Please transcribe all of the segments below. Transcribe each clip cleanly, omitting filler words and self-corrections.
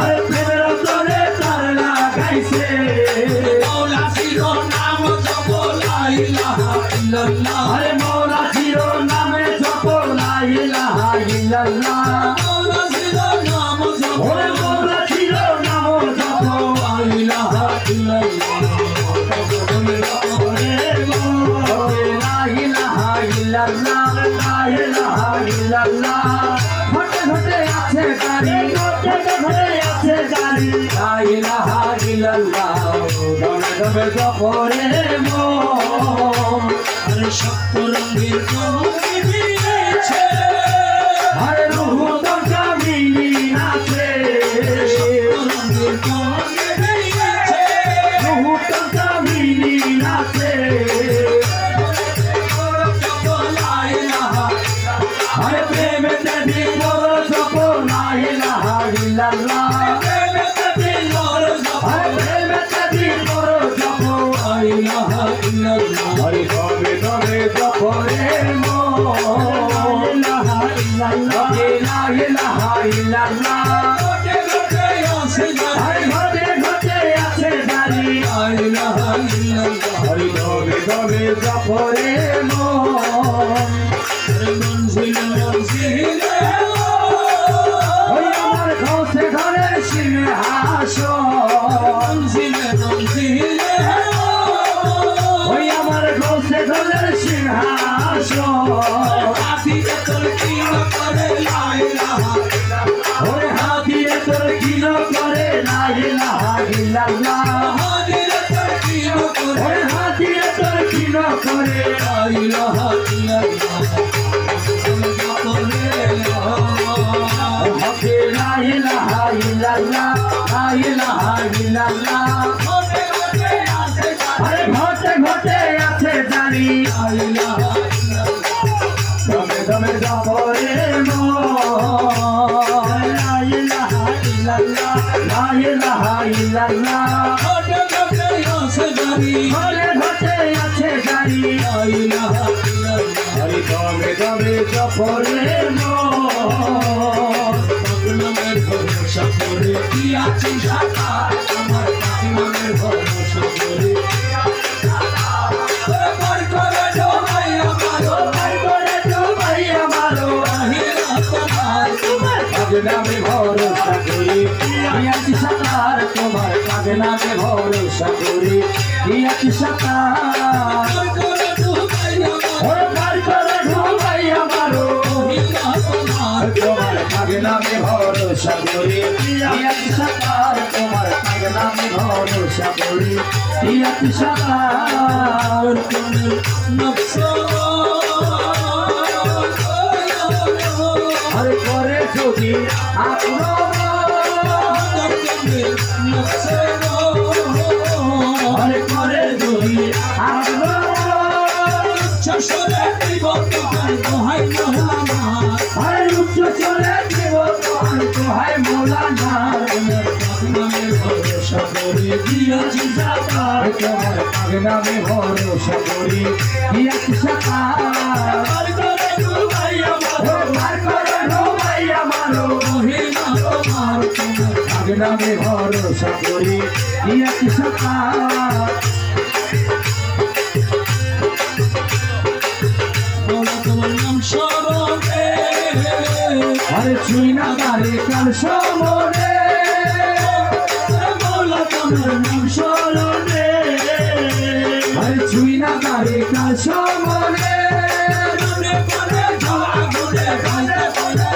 আরে প্রেমের অন্তরে তার লাগাইছে মৌলা চির নাম জপ লা ইলাহা ইল্লাল্লাহ আরে মৌলা চির নামে জপ লা ইলাহা ইল্লাল্লাহ মৌলা চির নাম জপ ওরে মৌলা চির নাম জপ লা ইলাহা ইল্লাল্লাহ লা ইলাহা ইল্লাল্লাহ লা ইলাহা ইল্লাল্লাহ ঘটে ঘটে আছে গাড়ি ঘটে ঘটে আছে গাড়ি লা ইলাহা ইল্লাল্লাহ দমে দমে জপরে মন আরে সপ্ত রঙের কমলি দিয়েছে আরে রূহ দরজা মিলি নাচে সপ্ত রঙের কমলি দিয়েছে রূহ দরজা মিলি নাচে আরে প্রেমে তেদি বড় জপ লা ইলাহা ইল্লাল্লাহ প্রেমে তেদি বড় জপ প্রেমে তেদি বড় জপ লা ইলাহা ইল্লাল্লাহ আরে তবে তবে জপ রে মন লা ইলাহা ইল্লাল্লাহ ঘটে ঘটে আছে গাড়ি ঘটে ঘটে আছে গাড়ি লা ইলাহা ইল্লাল্লাহ আরে তবে তবে জপ রে মন মঞ্জিলে মঞ্জিলে ওই আমার ঘরে ঘরে সিংহাসন মঞ্জিলে মঞ্জিলে ওই আমার ঘরে ঘরে সিংহাসন হাতিয়ে তোর কিন করে লা ইলাহা ইল্লাল্লাহ ওরে হাতিয়ে তোর কিন করে লা ইলাহা ইল্লাল্লাহ হাতিয়ে তোর কিন করে ওরে হাতিয়ে তোর কিন করে লা ইলাহা ইল্লাল্লাহ লা ইলাহা ইল্লাল্লাহ লা ইলাহা ইল্লাল্লাহ ঘটে ঘটে আছে আরে ঘটে ঘটে আছে জানি লা ইলাহা ইল্লাল্লাহ দমে দমে জপরে মন লা ইলাহা ইল্লাল্লাহ লা ইলাহা ইল্লাল্লাহ ঘটে ঘটে আছে জানি ঘটে ঘটে আছে জানি লা ইলাহা ইল্লাল্লাহ আরে দমে দমে জপরে মন নামের ভরসা করে কি আছি সাথা আমার নামের ভরসা করে পার করে দো ভাই আমারো পার করে দো ভাই আমারো আহিরা তোমার তোমার নামে ভরসা করে কি আছি সাথা তোমার নামে ভরসা করে কি আছি সাথা পার করে দো ভাই আমারো পার করে দো ভাই আমারো আহিরা তোমার তোমার নামে ভরসা করি ইয়াতি সাকার তোমার নামে ভরসা করি ইয়াতি সাকার তোমার নফস আরে করে যদি আক্রমণ নফস আরে করে যদি আক্রমণ চশরে দিব তোমার দোহাই মৌলানা আরে উচ্চ চলে দিব তোমার দোহাই মৌলানা নামে ভরসা করে দিয়েছি সাকার তোমার নামে ভরসা করে দিয়েছি সাকার পার করে দো ভাই আমারো পার করে দো ভাই আমারো মহিমা তোমার তোমার নামে ভরসা করে দিয়েছি সাকার আরে ছুই না তারে কাল সমরে মৌলা তোমার নাম স্মরণে আরে ছুই না তারে কাল সমরে মনে পড়ে ঝোলা গুনে ভাইতে পড়ে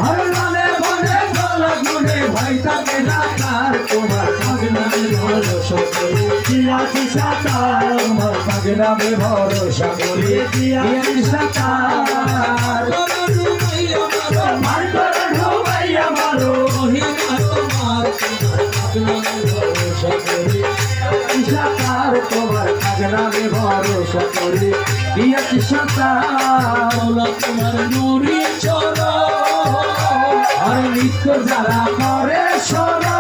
আরে মনে পড়ে ঝোলা গুনে ভাই তাকে ডাকার তোমার নামে ভরসা করে দিয়াছি সাকার তোমার নামে ভরসা করে দিয়াছি সাকার সাকার তোমার নামে ভরসা করে দিয়েছি সাকার তোমার নুরি চরণ আর নিত্য যারা করে স্মরণ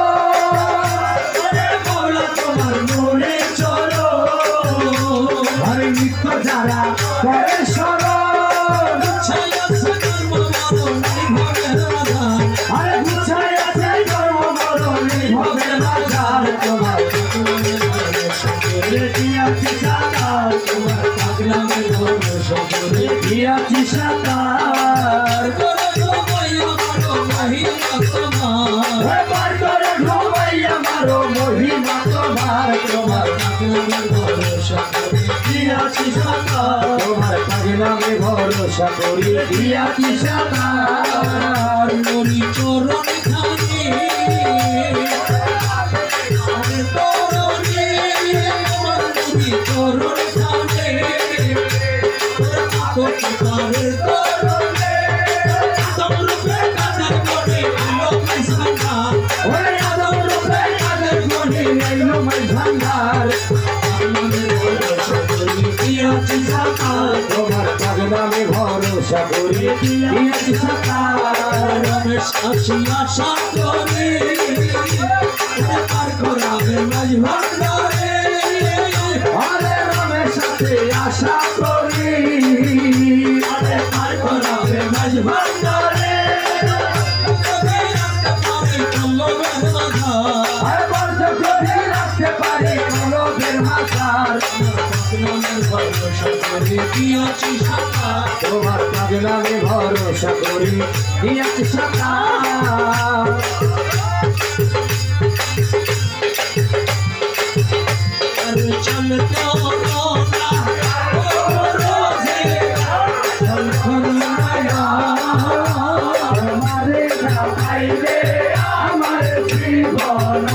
তোমার নুরি চরণ আর নিত্য যারা করে স্মরণ তোমার পাগলা মে ভরসা করে দিয়াছি সাঁতার বার করে ঢুবাইয়া মারো মহিমা তোমার তোমার পাগলা মে ভরসা করে দিয়াছি সাঁতার তোমার পাগলা মে ভরসা করে দিয়াছি সাঁতার মরি চরণ খানে চরণ খানে তোমার পাগলা মে ভরসা করে দিয়াছি সাঁতার রমেশ আসিয়া সাঁতরে পার করাবে মাঝ ভান্ডারে আরে রমেশ সাথে আশা করি আরে পার করাবে মাঝ ভান্ডারে আর বর্ষ যদি রাখতে পারি কলবের মাথার তোমার পাগলা মে ভরসা করি দিয়াছি সাঁতার চলতো আমারে না পাইলে আমার জীবন